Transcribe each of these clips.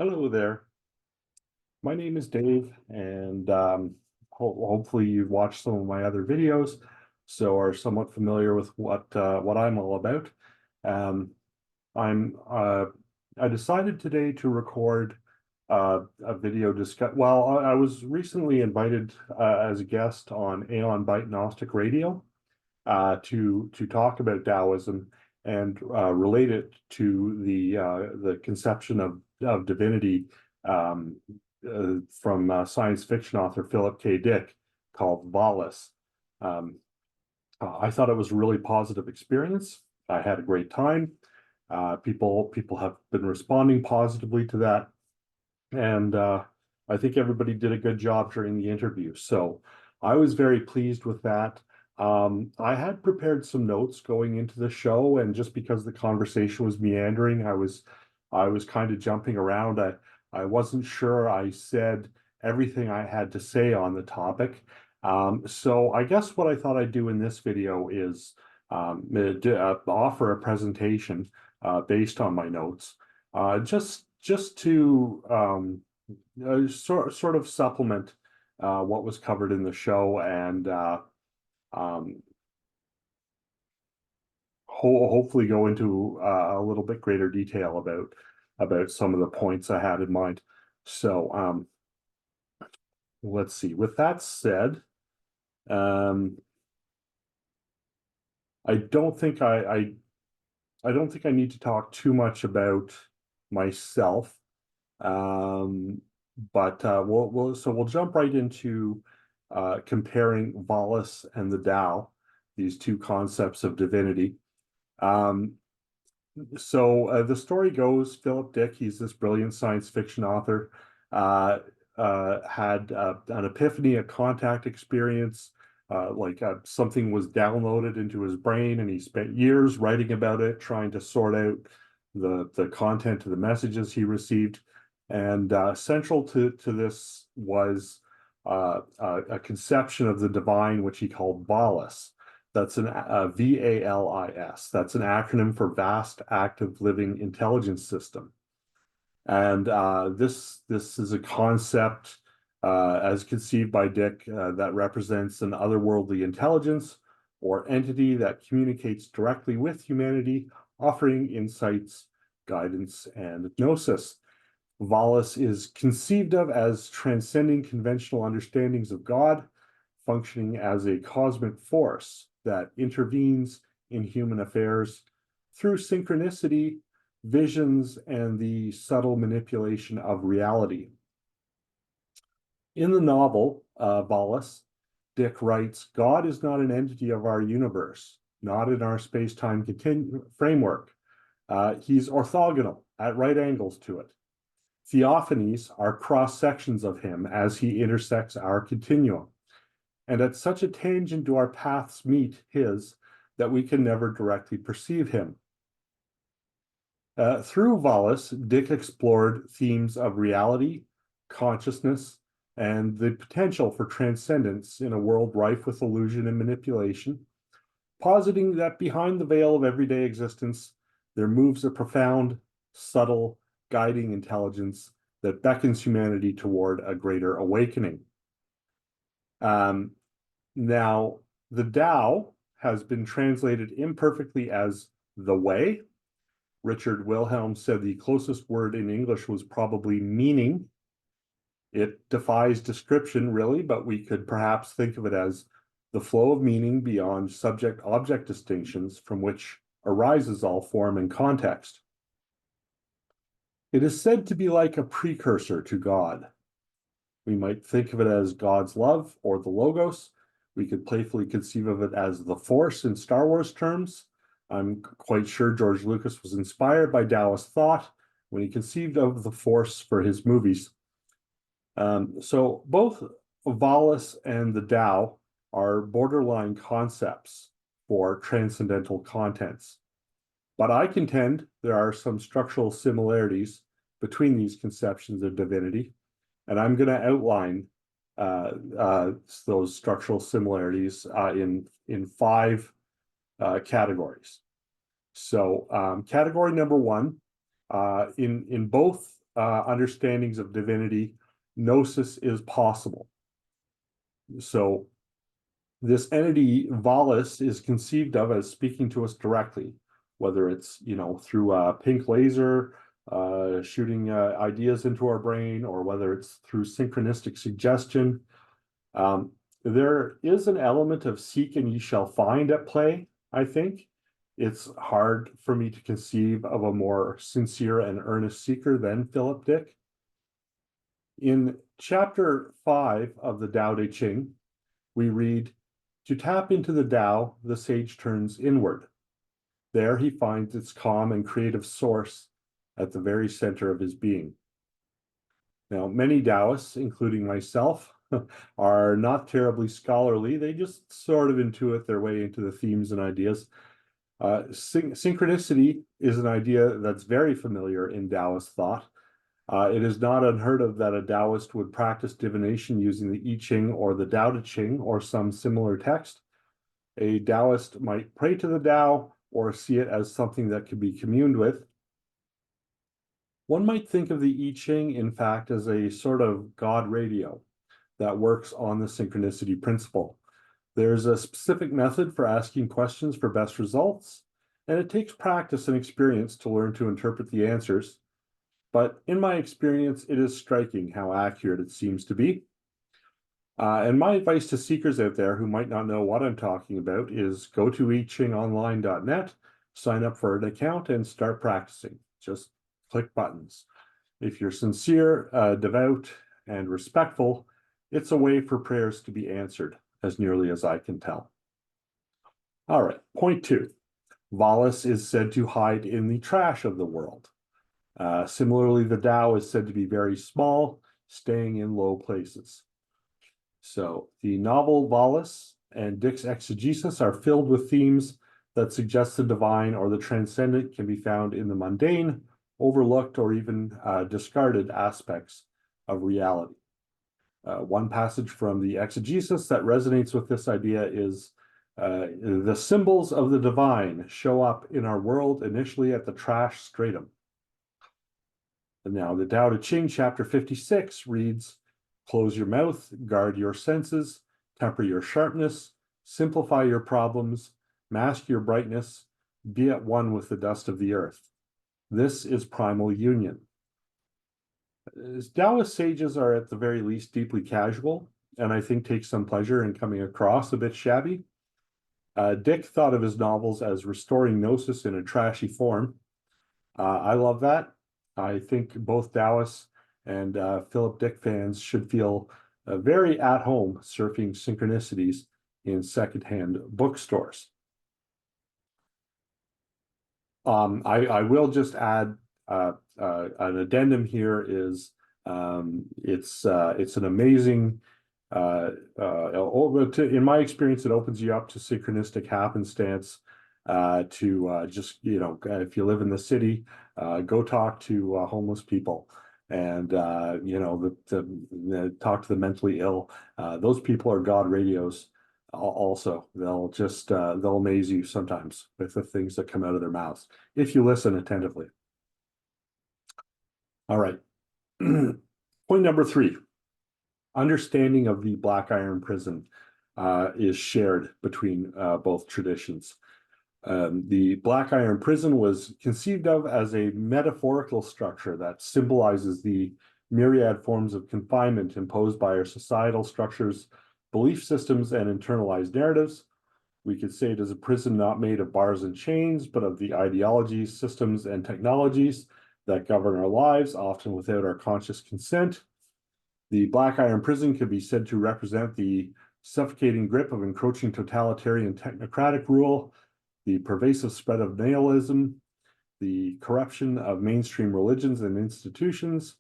Hello there. My name is Dave, and hopefully you've watched some of my other videos, so are somewhat familiar with what I'm all about. Um, I'm I decided today to record a video discuss. Well, I was recently invited as a guest on Aeon Byte Gnostic Radio to talk about Taoism and relate it to the conception of divinity um, from science fiction author Philip K. Dick called VALIS. Um, I thought it was a really positive experience. I had a great time. People have been responding positively to that, and I think everybody did a good job during the interview. So I was very pleased with that. I had prepared some notes going into the show, and just because the conversation was meandering, I was kind of jumping around. I wasn't sure I said everything I had to say on the topic. So I guess what I thought I'd do in this video is offer a presentation based on my notes, just to sort of supplement what was covered in the show, and um, hopefully go into a little bit greater detail about some of the points I had in mind. So let's see. With that said, um, I don't think I don't think I need to talk too much about myself. But we'll jump right into comparing Valis and the Tao, these two concepts of divinity. Um, the story goes, Philip Dick, he's this brilliant science fiction author, uh, had an epiphany, a contact experience, something was downloaded into his brain, and he spent years writing about it, trying to sort out the content of the messages he received. And central to this was a conception of the divine, which he called Valis. That's an VALIS. That's an acronym for Vast Active Living Intelligence System. And this is a concept as conceived by Dick that represents an otherworldly intelligence or entity that communicates directly with humanity, offering insights, guidance, and gnosis. Valis is conceived of as transcending conventional understandings of God, functioning as a cosmic force that intervenes in human affairs through synchronicity, visions, and the subtle manipulation of reality. In the novel, Valis, Dick writes, God is not an entity of our universe, not in our space-time framework. He's orthogonal, at right angles to it. Theophanies are cross-sections of him as he intersects our continuum. And at such a tangent do our paths meet his that we can never directly perceive him. Through Valis, Dick explored themes of reality, consciousness, and the potential for transcendence in a world rife with illusion and manipulation, positing that behind the veil of everyday existence, there moves a profound, subtle, guiding intelligence that beckons humanity toward a greater awakening. Now, the Tao has been translated imperfectly as the way. Richard Wilhelm said the closest word in English was probably meaning. It defies description, really, but we could perhaps think of it as the flow of meaning beyond subject-object distinctions from which arises all form and context. It is said to be like a precursor to God. We might think of it as God's love or the Logos. We could playfully conceive of it as the Force in Star Wars terms. I'm quite sure George Lucas was inspired by Taoist thought when he conceived of the Force for his movies. So both Valis and the Tao are borderline concepts for transcendental contents. But I contend there are some structural similarities between these conceptions of divinity, and I'm going to outline those structural similarities in five categories. So category number one, in both understandings of divinity, gnosis is possible. So this entity, VALIS, is conceived of as speaking to us directly, whether it's, through a pink laser, shooting ideas into our brain, or whether it's through synchronistic suggestion. There is an element of seek and ye shall find at play, I think. It's hard for me to conceive of a more sincere and earnest seeker than Philip Dick. In chapter 5 of the Tao Te Ching, we read, "To tap into the Tao, the sage turns inward. There he finds its calm and creative source at the very center of his being." Now, many Taoists, including myself, are not terribly scholarly. They just sort of intuit their way into the themes and ideas. Synchronicity is an idea that's very familiar in Taoist thought. It is not unheard of that a Taoist would practice divination using the I Ching or the Tao Te Ching or some similar text. A Taoist might pray to the Tao or see it as something that can be communed with. One might think of the I Ching, in fact, as a sort of God radio that works on the synchronicity principle. There's a specific method for asking questions for best results, and it takes practice and experience to learn to interpret the answers. But in my experience, it is striking how accurate it seems to be. And my advice to seekers out there who might not know what I'm talking about is go to ichingonline.net, sign up for an account, and start practicing. Just click buttons. If you're sincere, devout, and respectful, it's a way for prayers to be answered, as nearly as I can tell. All right, point 2. VALIS is said to hide in the trash of the world. Similarly, the Tao is said to be very small, staying in low places. So the novel VALIS and Dick's exegesis are filled with themes that suggest the divine or the transcendent can be found in the mundane, overlooked, or even discarded aspects of reality. One passage from the exegesis that resonates with this idea is, "The symbols of the divine show up in our world initially at the trash stratum." And now the Tao Te Ching chapter 56 reads, "Close your mouth, guard your senses, temper your sharpness, simplify your problems, mask your brightness, be at one with the dust of the earth. This is primal union." Taoist sages are at the very least deeply casual, and I think take some pleasure in coming across a bit shabby. Dick thought of his novels as restoring gnosis in a trashy form. I love that. I think both Taoists and Philip Dick fans should feel very at home surfing synchronicities in secondhand bookstores. I will just add an addendum here is it's an amazing in my experience, it opens you up to synchronistic happenstance, to just, if you live in the city, go talk to homeless people, and talk to the mentally ill. Those people are God radios. Also, they'll amaze you sometimes with the things that come out of their mouths if you listen attentively. All right. Point number 3. Understanding of the Black Iron Prison is shared between both traditions. The Black Iron Prison was conceived of as a metaphorical structure that symbolizes the myriad forms of confinement imposed by our societal structures, belief systems, and internalized narratives. We could say it is a prison not made of bars and chains, but of the ideologies, systems, and technologies that govern our lives, often without our conscious consent. The Black Iron Prison could be said to represent the suffocating grip of encroaching totalitarian technocratic rule, the pervasive spread of nihilism, the corruption of mainstream religions and institutions,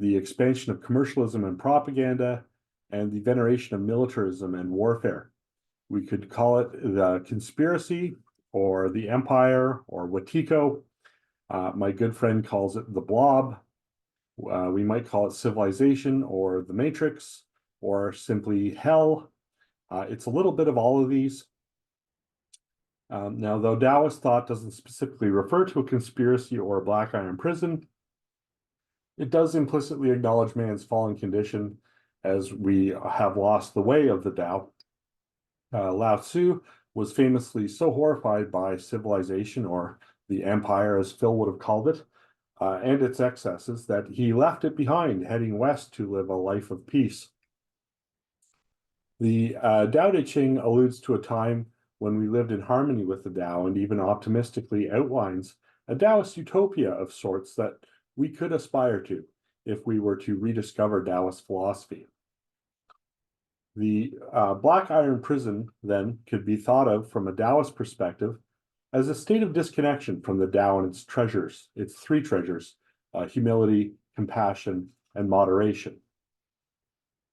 the expansion of commercialism and propaganda, and the veneration of militarism and warfare. We could call it the conspiracy, or the empire, or Watiko. My good friend calls it the blob. We might call it civilization, or the matrix, or simply hell. It's a little bit of all of these. Now, though Taoist thought doesn't specifically refer to a conspiracy or a Black Iron Prison, It does implicitly acknowledge man's fallen condition as we have lost the way of the Tao. Lao Tzu was famously so horrified by civilization, or the empire as Phil would have called it, and its excesses, that he left it behind, heading west to live a life of peace. The Tao Te Ching alludes to a time when we lived in harmony with the Tao, and even optimistically outlines a Taoist utopia of sorts that we could aspire to if we were to rediscover Taoist philosophy. The Black Iron Prison, then, could be thought of from a Taoist perspective as a state of disconnection from the Tao and its treasures, its three treasures, humility, compassion, and moderation.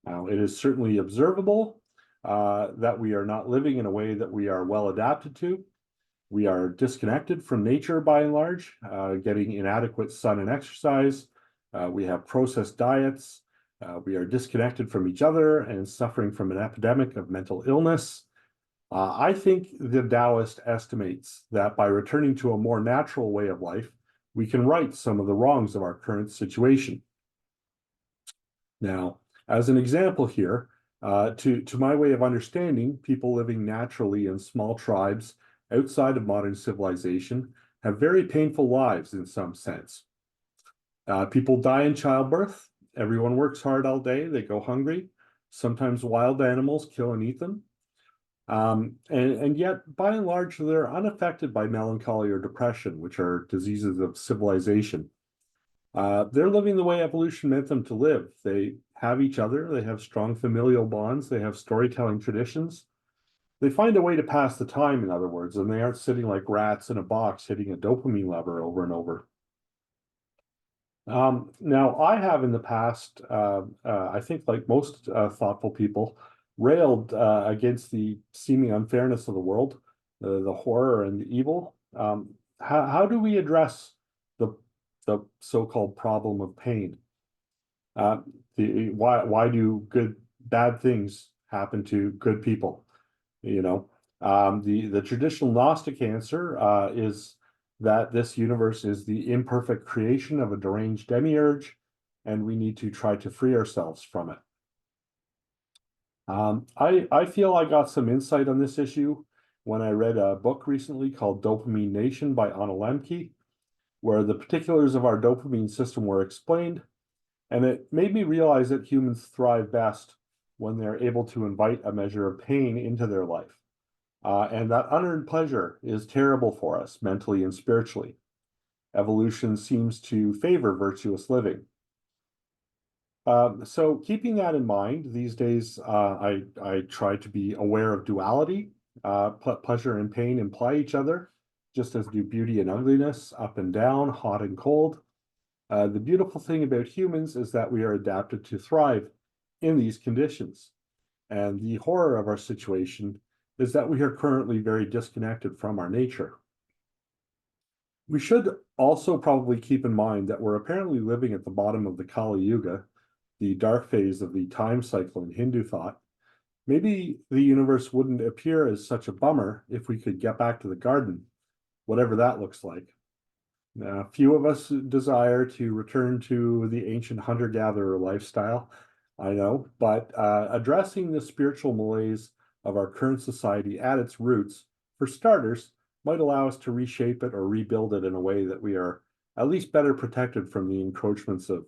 Now, it is certainly observable that we are not living in a way that we are well adapted to. We are disconnected from nature by and large, getting inadequate sun and exercise. We have processed diets. We are disconnected from each other and suffering from an epidemic of mental illness. I think the Taoist estimates that by returning to a more natural way of life, we can right some of the wrongs of our current situation. Now, as an example here, to my way of understanding, people living naturally in small tribes outside of modern civilization have very painful lives in some sense. People die in childbirth. Everyone works hard all day. They go hungry. Sometimes wild animals kill and eat them. And yet, by and large, they're unaffected by melancholy or depression, which are diseases of civilization. They're living the way evolution meant them to live. They have each other. They have strong familial bonds. They have storytelling traditions. They find a way to pass the time, in other words, and they aren't sitting like rats in a box hitting a dopamine lever over and over. Now, I have in the past, I think like most thoughtful people, railed against the seeming unfairness of the world, the horror and the evil. How do we address the so-called problem of pain? Why do bad things happen to good people? You know, the traditional Gnostic answer is that this universe is the imperfect creation of a deranged demiurge, and we need to try to free ourselves from it. I feel I got some insight on this issue when I read a book recently called Dopamine Nation by Anna Lembke, where the particulars of our dopamine system were explained, and it made me realize that humans thrive best when they're able to invite a measure of pain into their life. And that unearned pleasure is terrible for us mentally and spiritually. Evolution seems to favor virtuous living. So keeping that in mind, these days I try to be aware of duality. Pleasure and pain imply each other, just as do beauty and ugliness, up and down, hot and cold. The beautiful thing about humans is that we are adapted to thrive in these conditions. And the horror of our situation is that we are currently very disconnected from our nature. We should also probably keep in mind that we're apparently living at the bottom of the Kali Yuga, the dark phase of the time cycle in Hindu thought. Maybe the universe wouldn't appear as such a bummer if we could get back to the garden, whatever that looks like. Now, few of us desire to return to the ancient hunter-gatherer lifestyle, I know, but addressing the spiritual malaise of our current society at its roots, for starters, might allow us to reshape it or rebuild it in a way that we are at least better protected from the encroachments of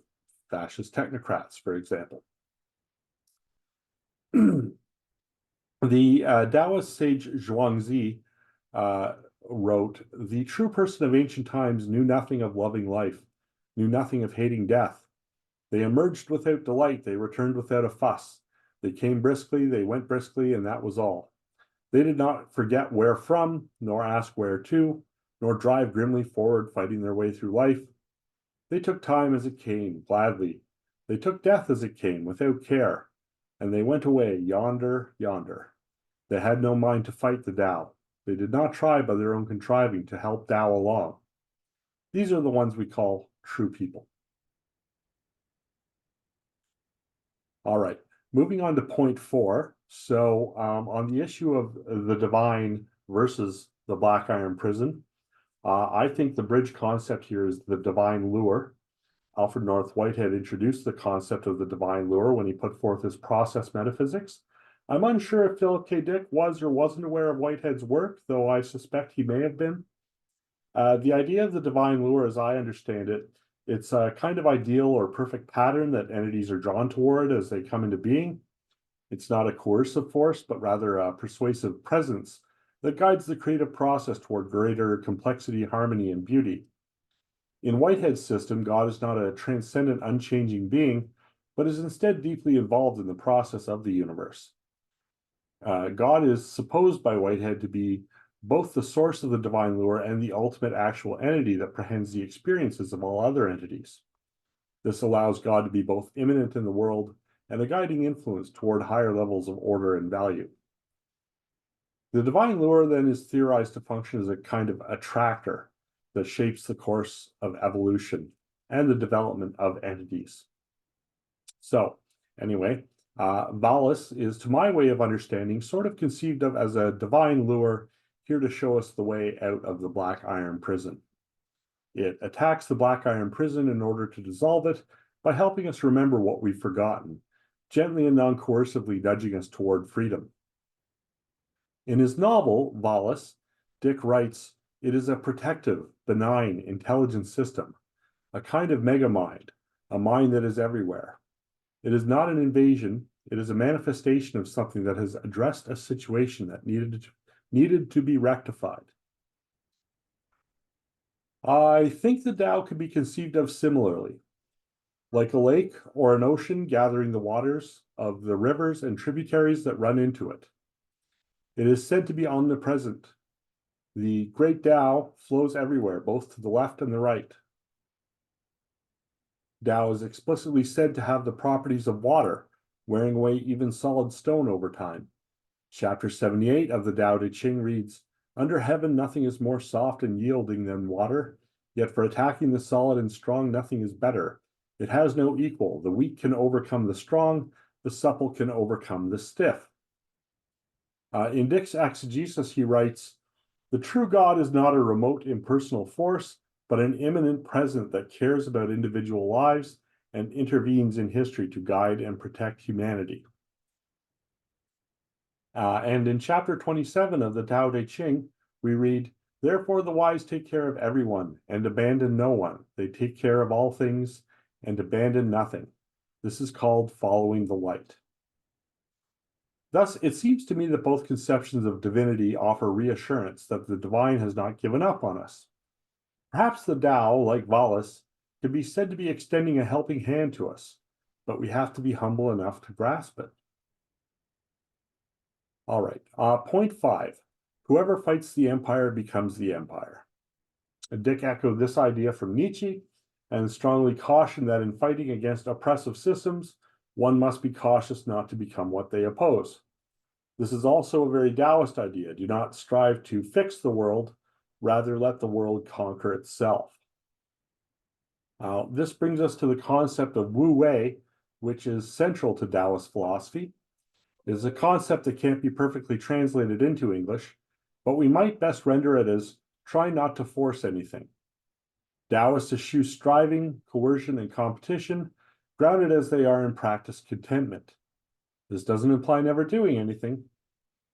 fascist technocrats, for example. The Taoist sage Zhuangzi wrote, "The true person of ancient times knew nothing of loving life, knew nothing of hating death. They emerged without delight, they returned without a fuss. They came briskly, they went briskly, and that was all. They did not forget where from, nor ask where to, nor drive grimly forward, fighting their way through life. They took time as it came, gladly. They took death as it came, without care. And they went away, yonder, yonder. They had no mind to fight the Tao. They did not try by their own contriving to help Tao along. These are the ones we call true people." All right, moving on to point 4. So on the issue of the divine versus the Black Iron Prison, I think the bridge concept here is the divine lure. Alfred North Whitehead introduced the concept of the divine lure when he put forth his process metaphysics. I'm unsure if Philip K. Dick was or wasn't aware of Whitehead's work, though I suspect he may have been. The idea of the divine lure, as I understand it, it's a kind of ideal or perfect pattern that entities are drawn toward as they come into being. It's not a coercive force, but rather a persuasive presence that guides the creative process toward greater complexity, harmony, and beauty. In Whitehead's system, God is not a transcendent, unchanging being, but is instead deeply involved in the process of the universe. God is supposed by Whitehead to be both the source of the divine lure and the ultimate actual entity that prehends the experiences of all other entities. This allows God to be both immanent in the world and a guiding influence toward higher levels of order and value. The divine lure then is theorized to function as a kind of attractor that shapes the course of evolution and the development of entities. So, anyway, VALIS is, to my way of understanding, sort of conceived of as a divine lure here to show us the way out of the black iron prison. It attacks the black iron prison in order to dissolve it by helping us remember what we've forgotten, gently and non-coercively nudging us toward freedom. In his novel, VALIS, Dick writes, "It is a protective, benign, intelligent system, a kind of megamind, a mind that is everywhere. It is not an invasion, it is a manifestation of something that has addressed a situation that needed to be rectified." I think the Tao could be conceived of similarly, like a lake or an ocean gathering the waters of the rivers and tributaries that run into it. It is said to be omnipresent. The great Tao flows everywhere, both to the left and the right. Tao is explicitly said to have the properties of water, wearing away even solid stone over time. Chapter 78 of the Tao Te Ching reads, "Under heaven nothing is more soft and yielding than water, yet for attacking the solid and strong nothing is better. It has no equal. The weak can overcome the strong, the supple can overcome the stiff." In Dick's exegesis, he writes, "The true God is not a remote impersonal force, but an immanent presence that cares about individual lives and intervenes in history to guide and protect humanity." And in chapter 27 of the Tao Te Ching, we read, "Therefore the wise take care of everyone and abandon no one. They take care of all things and abandon nothing. This is called following the light." Thus, it seems to me that both conceptions of divinity offer reassurance that the divine has not given up on us. Perhaps the Tao, like VALIS, could be said to be extending a helping hand to us, but we have to be humble enough to grasp it. All right, point 5. Whoever fights the empire becomes the empire. Dick echoed this idea from Nietzsche and strongly cautioned that in fighting against oppressive systems, one must be cautious not to become what they oppose. This is also a very Taoist idea. Do not strive to fix the world, rather let the world conquer itself. This brings us to the concept of Wu Wei, which is central to Taoist philosophy. It is a concept that can't be perfectly translated into English, but we might best render it as try not to force anything. Taoists eschew striving, coercion, and competition, grounded as they are in practiced contentment. This doesn't imply never doing anything,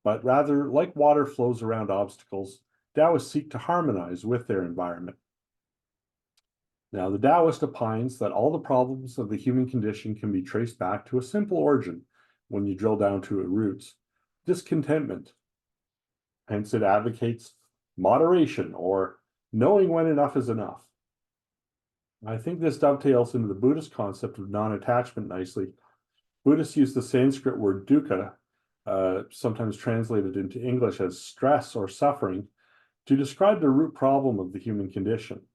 but rather, like water flows around obstacles, Taoists seek to harmonize with their environment. Now, the Taoist opines that all the problems of the human condition can be traced back to a simple origin when you drill down to its roots: discontentment. Hence, it advocates moderation or knowing when enough is enough. I think this dovetails into the Buddhist concept of non-attachment nicely. Buddhists use the Sanskrit word dukkha, sometimes translated into English as stress or suffering, to describe the root problem of the human condition.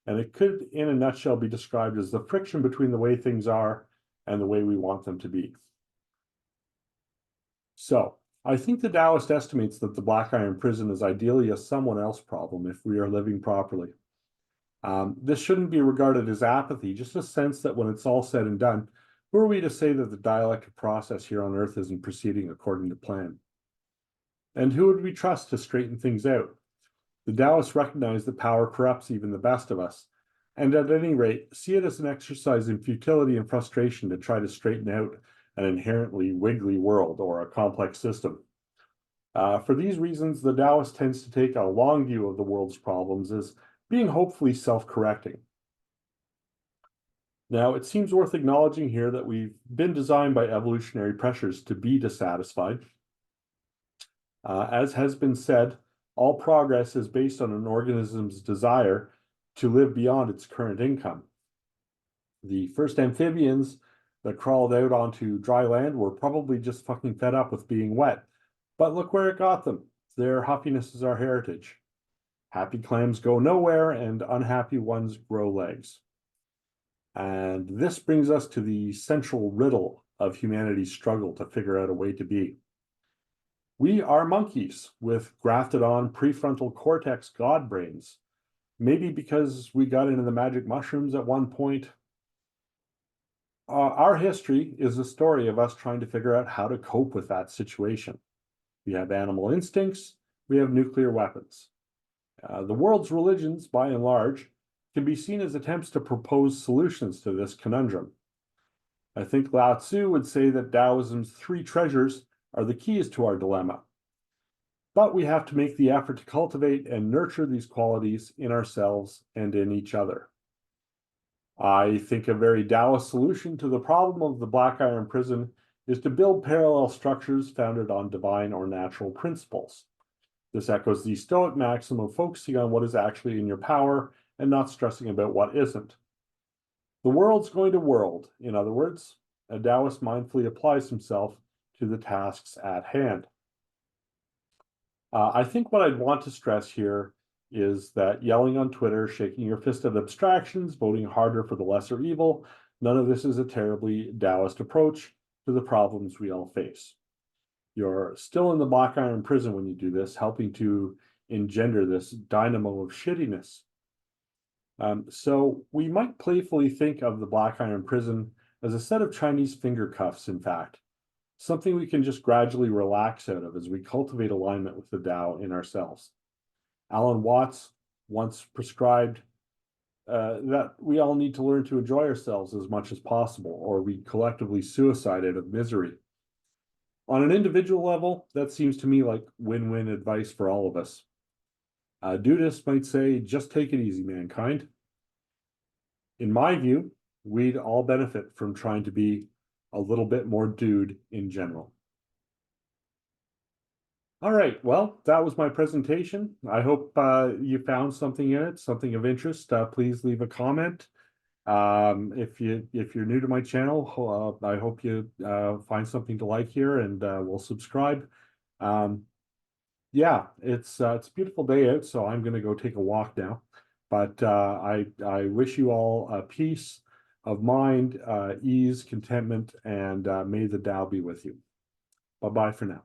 And it could, in a nutshell, be described as the friction between the way things are and the way we want them to be. So, I think the Taoist estimates that the black iron prison is ideally a someone else problem if we are living properly. This shouldn't be regarded as apathy, just a sense that when it's all said and done, who are we to say that the dialectic process here on Earth isn't proceeding according to plan? And who would we trust to straighten things out? The Taoists recognize that power corrupts even the best of us, and at any rate, see it as an exercise in futility and frustration to try to straighten out an inherently wiggly world or a complex system. For these reasons, the Taoist tends to take a long view of the world's problems as being hopefully self-correcting. Now, it seems worth acknowledging here that we've been designed by evolutionary pressures to be dissatisfied. As has been said, all progress is based on an organism's desire to live beyond its current income. The first amphibians that crawled out onto dry land were probably just fucking fed up with being wet. But look where it got them. Their happiness is our heritage. Happy clams go nowhere, and unhappy ones grow legs. And this brings us to the central riddle of humanity's struggle to figure out a way to be. We are monkeys with grafted on prefrontal cortex god brains. Maybe because we got into the magic mushrooms at one point. Our history is a story of us trying to figure out how to cope with that situation. We have animal instincts, we have nuclear weapons. The world's religions, by and large, can be seen as attempts to propose solutions to this conundrum. I think Lao Tzu would say that Taoism's three treasures are the keys to our dilemma. But we have to make the effort to cultivate and nurture these qualities in ourselves and in each other. I think a very Taoist solution to the problem of the black iron prison is to build parallel structures founded on divine or natural principles. This echoes the Stoic maxim of focusing on what is actually in your power and not stressing about what isn't. The world's going to world, in other words. A Taoist mindfully applies himself to the tasks at hand. I think what I'd want to stress here is that yelling on Twitter, shaking your fist at abstractions, voting harder for the lesser evil, none of this is a terribly Taoist approach to the problems we all face. You're still in the black iron prison when you do this, helping to engender this dynamo of shittiness. So we might playfully think of the black iron prison as a set of Chinese finger cuffs, in fact, something we can just gradually relax out of as we cultivate alignment with the Tao in ourselves. Alan Watts once prescribed that we all need to learn to enjoy ourselves as much as possible, or we collectively suicide out of misery. On an individual level, that seems to me like win-win advice for all of us. Dudists might say, just take it easy, mankind. In my view, we'd all benefit from trying to be a little bit more dude in general. All right, well, that was my presentation. I hope you found something in it, something of interest. Please leave a comment. If you're new to my channel, I hope you find something to like here and will subscribe. Yeah, it's a beautiful day out, so I'm going to go take a walk now. But I wish you all peace of mind, ease, contentment, and may the Tao be with you. Bye-bye for now.